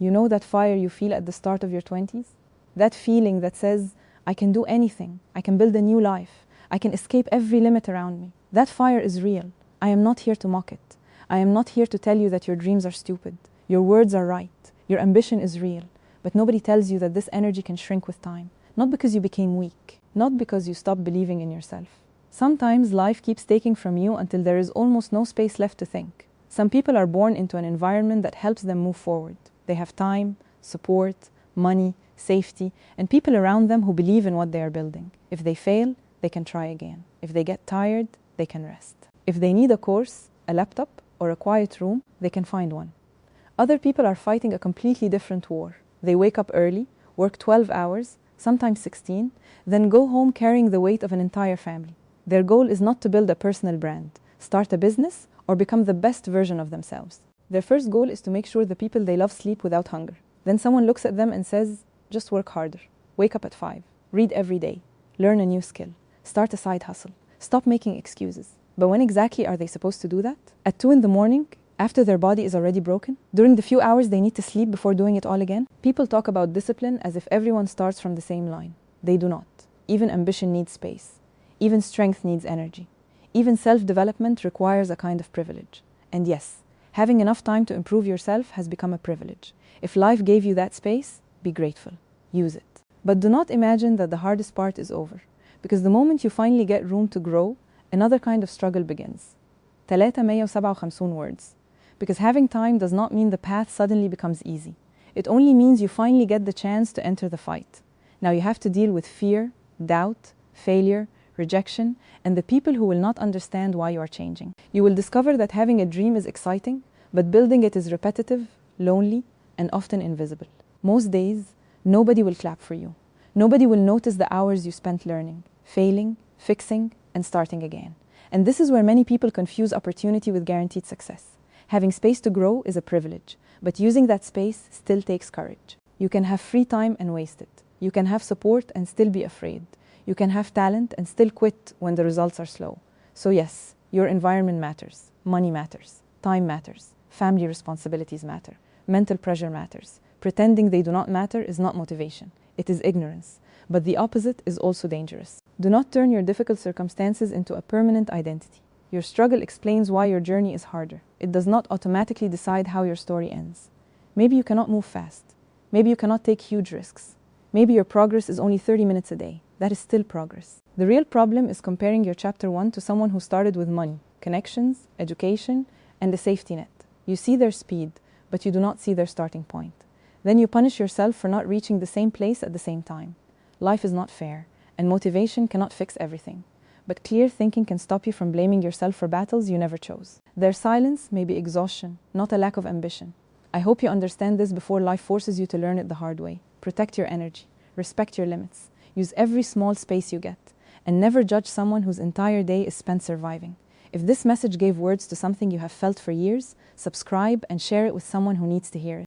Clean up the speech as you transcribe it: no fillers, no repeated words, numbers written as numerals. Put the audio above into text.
You know that fire you feel at the start of your 20s? That feeling that says, I can do anything, I can build a new life, I can escape every limit around me. That fire is real. I am not here to mock it. I am not here to tell you that your dreams are stupid. Your words are right. Your ambition is real. But nobody tells you that this energy can shrink with time. Not because you became weak, not because you stopped believing in yourself. Sometimes life keeps taking from you until there is almost no space left to think. Some people are born into an environment that helps them move forward. They have time, support, money, safety, and people around them who believe in what they are building. If they fail, they can try again. If they get tired, they can rest. If they need a course, a laptop, or a quiet room, they can find one. Other people are fighting a completely different war. They wake up early, work 12 hours, sometimes 16, then go home carrying the weight of an entire family. Their goal is not to build a personal brand, start a business, or become the best version of themselves. Their first goal is to make sure the people they love sleep without hunger. Then someone looks at them and says, just work harder, wake up at 5, read every day, learn a new skill, start a side hustle, stop making excuses. But when exactly are they supposed to do that? At 2 in the morning, after their body is already broken? During the few hours they need to sleep before doing it all again? People talk about discipline as if everyone starts from the same line. They do not. Even ambition needs space. Even strength needs energy. Even self-development requires a kind of privilege. And yes, having enough time to improve yourself has become a privilege. If life gave you that space, be grateful. Use it. But do not imagine that the hardest part is over. Because the moment you finally get room to grow, another kind of struggle begins. 357 words. Because having time does not mean the path suddenly becomes easy. It only means you finally get the chance to enter the fight. Now you have to deal with fear, doubt, failure, rejection, and the people who will not understand why you are changing. You will discover that having a dream is exciting, but building it is repetitive, lonely, and often invisible. Most days, nobody will clap for you. Nobody will notice the hours you spent learning, failing, fixing, and starting again. And this is where many people confuse opportunity with guaranteed success. Having space to grow is a privilege, but using that space still takes courage. You can have free time and waste it. You can have support and still be afraid. You can have talent and still quit when the results are slow. So yes, your environment matters, money matters, time matters, family responsibilities matter, mental pressure matters. Pretending they do not matter is not motivation. It is ignorance. But the opposite is also dangerous. Do not turn your difficult circumstances into a permanent identity. Your struggle explains why your journey is harder. It does not automatically decide how your story ends. Maybe you cannot move fast. Maybe you cannot take huge risks. Maybe your progress is only 30 minutes a day. That is still progress. The real problem is comparing your chapter 1 to someone who started with money, connections, education, and a safety net. You see their speed, but you do not see their starting point. Then you punish yourself for not reaching the same place at the same time. Life is not fair, and motivation cannot fix everything. But clear thinking can stop you from blaming yourself for battles you never chose. Their silence may be exhaustion, not a lack of ambition. I hope you understand this before life forces you to learn it the hard way. Protect your energy, respect your limits, use every small space you get, and never judge someone whose entire day is spent surviving. If this message gave words to something you have felt for years, subscribe and share it with someone who needs to hear it.